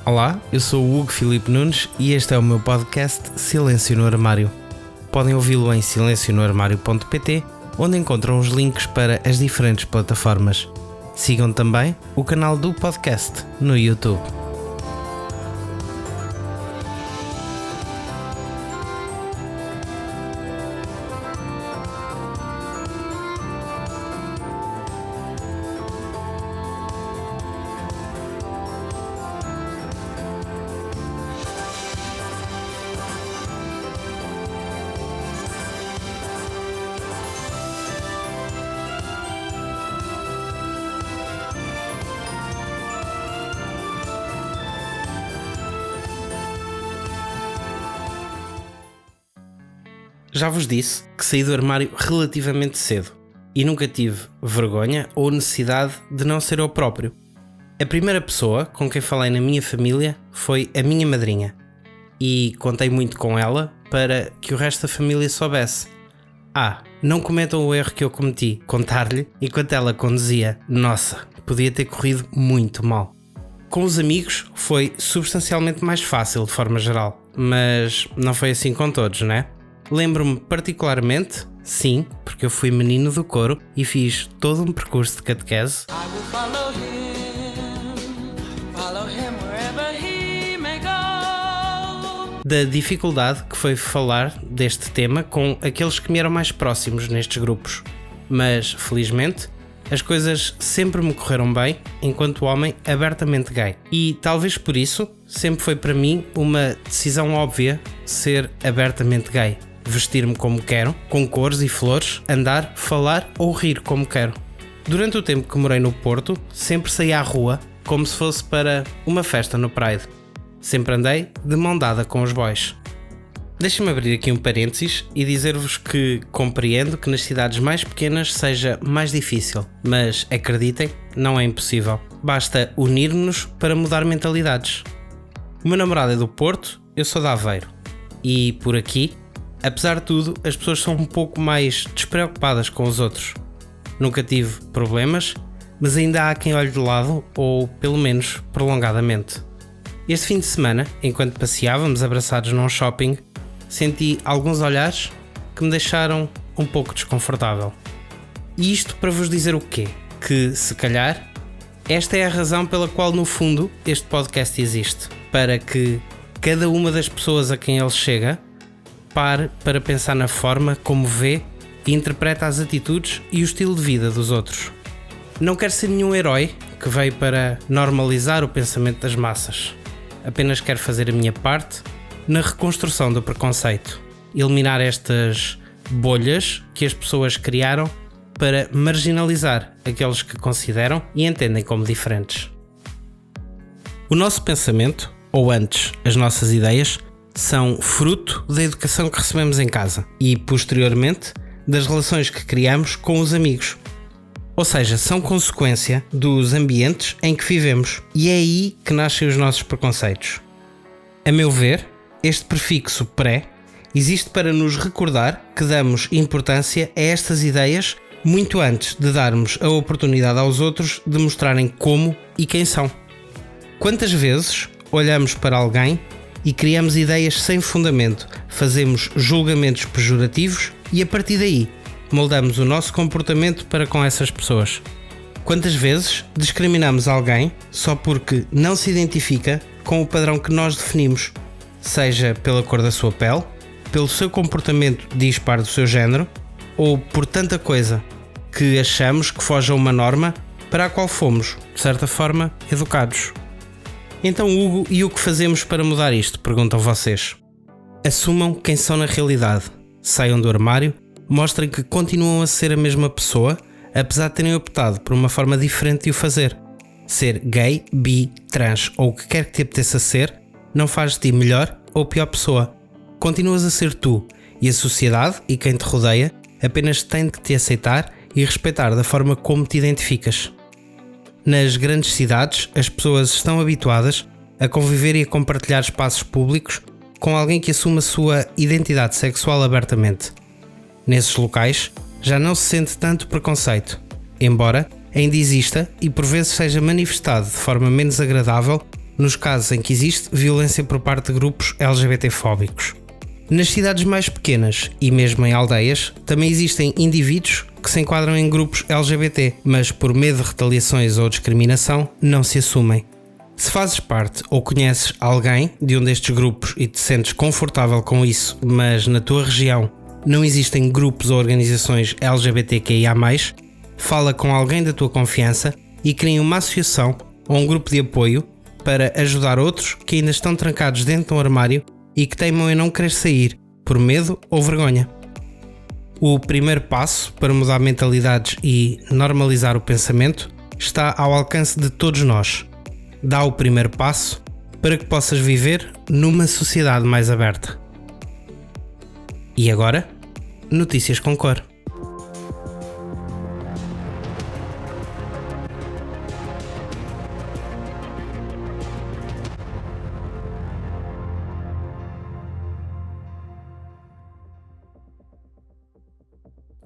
Olá, eu sou o Hugo Filipe Nunes e este é o meu podcast Silêncio no Armário. Podem ouvi-lo em silencionoarmario.pt, onde encontram os links para as diferentes plataformas. Sigam também o canal do podcast no YouTube. Já vos disse que saí do armário relativamente cedo e nunca tive vergonha ou necessidade de não ser eu próprio. A primeira pessoa com quem falei na minha família foi a minha madrinha e contei muito com ela para que o resto da família soubesse. Não cometam o erro que eu cometi, contar-lhe enquanto ela conduzia. Nossa, podia ter corrido muito mal. Com os amigos foi substancialmente mais fácil de forma geral, mas não foi assim com todos, né? Lembro-me particularmente, sim, porque eu fui menino do coro e fiz todo um percurso de catequese, da dificuldade que foi falar deste tema com aqueles que me eram mais próximos nestes grupos. Mas, felizmente, as coisas sempre me correram bem enquanto homem abertamente gay. E talvez por isso, sempre foi para mim uma decisão óbvia ser abertamente gay. Vestir-me como quero, com cores e flores, andar, falar ou rir como quero. Durante o tempo que morei no Porto, sempre saí à rua como se fosse para uma festa no Pride. Sempre andei de mão dada com os boys. Deixem-me abrir aqui um parênteses e dizer-vos que compreendo que nas cidades mais pequenas seja mais difícil, mas acreditem, não é impossível. Basta unir-nos para mudar mentalidades. O meu namorado é do Porto, eu sou de Aveiro. E por aqui, apesar de tudo, as pessoas são um pouco mais despreocupadas com os outros. Nunca tive problemas, mas ainda há quem olhe de lado, ou pelo menos prolongadamente. Este fim de semana, enquanto passeávamos abraçados num shopping, senti alguns olhares que me deixaram um pouco desconfortável. E isto para vos dizer o quê? Que, se calhar, esta é a razão pela qual, no fundo, este podcast existe. Para que cada uma das pessoas a quem ele chega pare para pensar na forma como vê e interpreta as atitudes e o estilo de vida dos outros. Não quero ser nenhum herói que veio para normalizar o pensamento das massas. Apenas quero fazer a minha parte na reconstrução do preconceito. Eliminar estas bolhas que as pessoas criaram para marginalizar aqueles que consideram e entendem como diferentes. O nosso pensamento, ou antes, as nossas ideias, são fruto da educação que recebemos em casa e, posteriormente, das relações que criamos com os amigos. Ou seja, são consequência dos ambientes em que vivemos e é aí que nascem os nossos preconceitos. A meu ver, este prefixo pré existe para nos recordar que damos importância a estas ideias muito antes de darmos a oportunidade aos outros de mostrarem como e quem são. Quantas vezes olhamos para alguém e criamos ideias sem fundamento, fazemos julgamentos pejorativos e a partir daí moldamos o nosso comportamento para com essas pessoas. Quantas vezes discriminamos alguém só porque não se identifica com o padrão que nós definimos, seja pela cor da sua pele, pelo seu comportamento dispar do seu género ou por tanta coisa que achamos que foge a uma norma para a qual fomos, de certa forma, educados. Então, Hugo, e o que fazemos para mudar isto? Perguntam vocês. Assumam quem são na realidade. Saiam do armário, mostrem que continuam a ser a mesma pessoa, apesar de terem optado por uma forma diferente de o fazer. Ser gay, bi, trans ou o que quer que te apeteça ser, não faz de ti melhor ou pior pessoa. Continuas a ser tu e a sociedade e quem te rodeia apenas tem de te aceitar e respeitar da forma como te identificas. Nas grandes cidades, as pessoas estão habituadas a conviver e a compartilhar espaços públicos com alguém que assume a sua identidade sexual abertamente. Nesses locais, já não se sente tanto preconceito, embora ainda exista e por vezes seja manifestado de forma menos agradável nos casos em que existe violência por parte de grupos LGBT-fóbicos. Nas cidades mais pequenas e mesmo em aldeias, também existem indivíduos que se enquadram em grupos LGBT, mas por medo de retaliações ou discriminação, não se assumem. Se fazes parte ou conheces alguém de um destes grupos e te sentes confortável com isso, mas na tua região não existem grupos ou organizações LGBTQIA+, fala com alguém da tua confiança e cria uma associação ou um grupo de apoio para ajudar outros que ainda estão trancados dentro de um armário e que teimam em não querer sair por medo ou vergonha. O primeiro passo para mudar mentalidades e normalizar o pensamento está ao alcance de todos nós. Dá o primeiro passo para que possas viver numa sociedade mais aberta. E agora, notícias com cor.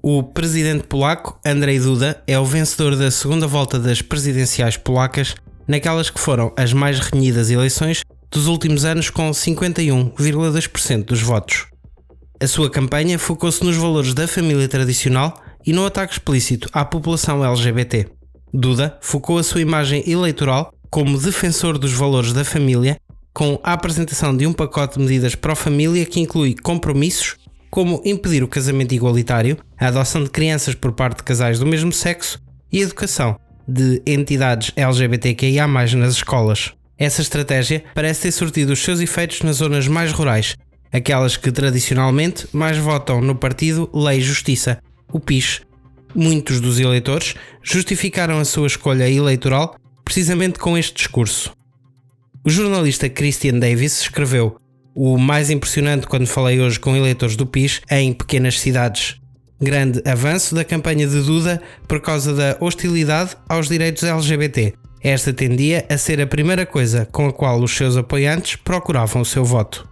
O presidente polaco, Andrzej Duda, é o vencedor da segunda volta das presidenciais polacas, naquelas que foram as mais renhidas eleições dos últimos anos, com 51,2% dos votos. A sua campanha focou-se nos valores da família tradicional e no ataque explícito à população LGBT. Duda focou a sua imagem eleitoral como defensor dos valores da família, com a apresentação de um pacote de medidas pró-família que inclui compromissos como impedir o casamento igualitário, a adoção de crianças por parte de casais do mesmo sexo e a educação de entidades LGBTQIA+ nas escolas. Essa estratégia parece ter surtido os seus efeitos nas zonas mais rurais, aquelas que tradicionalmente mais votam no partido Lei e Justiça, o PIS. Muitos dos eleitores justificaram a sua escolha eleitoral precisamente com este discurso. O jornalista Christian Davis escreveu: "O mais impressionante quando falei hoje com eleitores do PIS em pequenas cidades. Grande avanço da campanha de Duda por causa da hostilidade aos direitos LGBT. Esta tendia a ser a primeira coisa com a qual os seus apoiantes procuravam o seu voto."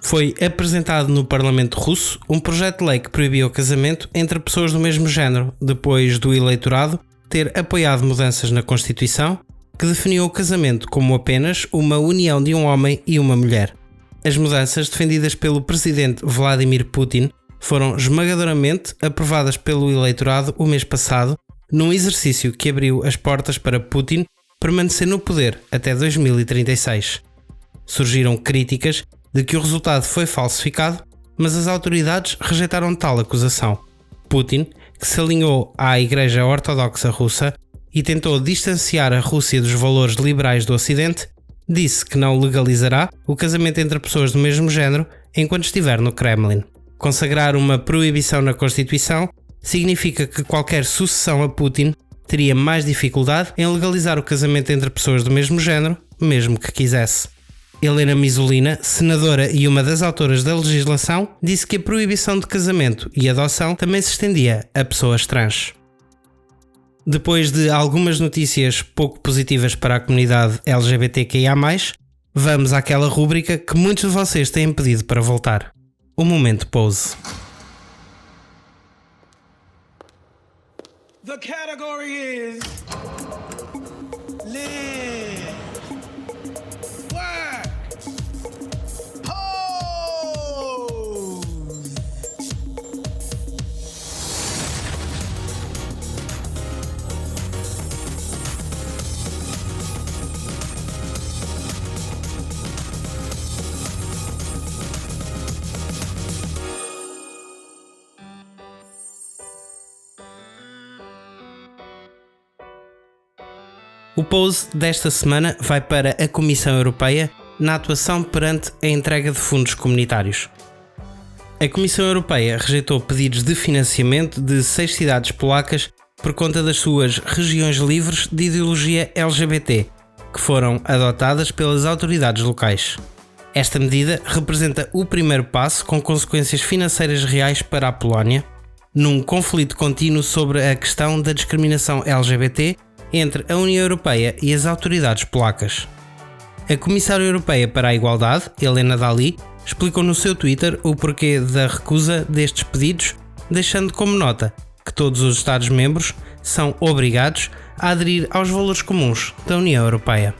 Foi apresentado no Parlamento russo um projeto de lei que proibia o casamento entre pessoas do mesmo género, depois do eleitorado ter apoiado mudanças na Constituição que definiu o casamento como apenas uma união de um homem e uma mulher. As mudanças defendidas pelo presidente Vladimir Putin foram esmagadoramente aprovadas pelo eleitorado o mês passado, num exercício que abriu as portas para Putin permanecer no poder até 2036. Surgiram críticas de que o resultado foi falsificado, mas as autoridades rejeitaram tal acusação. Putin, que se alinhou à Igreja Ortodoxa Russa e tentou distanciar a Rússia dos valores liberais do Ocidente, disse que não legalizará o casamento entre pessoas do mesmo género enquanto estiver no Kremlin. Consagrar uma proibição na Constituição significa que qualquer sucessão a Putin teria mais dificuldade em legalizar o casamento entre pessoas do mesmo género, mesmo que quisesse. Helena Misulina, senadora e uma das autoras da legislação, disse que a proibição de casamento e adoção também se estendia a pessoas trans. Depois de algumas notícias pouco positivas para a comunidade LGBTQIA+, vamos àquela rúbrica que muitos de vocês têm pedido para voltar. O Momento Pose. The category is live, work, pose. O pose desta semana vai para a Comissão Europeia na atuação perante a entrega de fundos comunitários. A Comissão Europeia rejeitou pedidos de financiamento de 6 cidades polacas por conta das suas regiões livres de ideologia LGBT, que foram adotadas pelas autoridades locais. Esta medida representa o primeiro passo com consequências financeiras reais para a Polónia, num conflito contínuo sobre a questão da discriminação LGBT entre a União Europeia e as autoridades polacas. A Comissária Europeia para a Igualdade, Helena Dalli, explicou no seu Twitter o porquê da recusa destes pedidos, deixando como nota que todos os Estados-membros são obrigados a aderir aos valores comuns da União Europeia.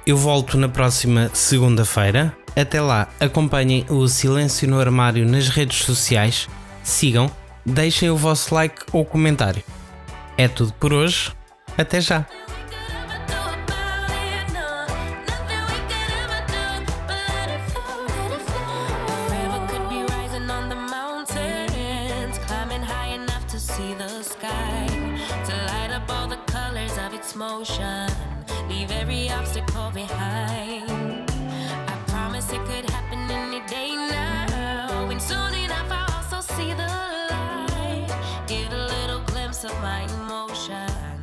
Eu volto na próxima segunda-feira. Até lá, acompanhem o Silêncio no Armário nas redes sociais, sigam, deixem o vosso like ou comentário. É tudo por hoje, até já! Motion, leave every obstacle behind. I promise it could happen any day now, and soon enough I'll also see the light. Get a little glimpse of my emotion.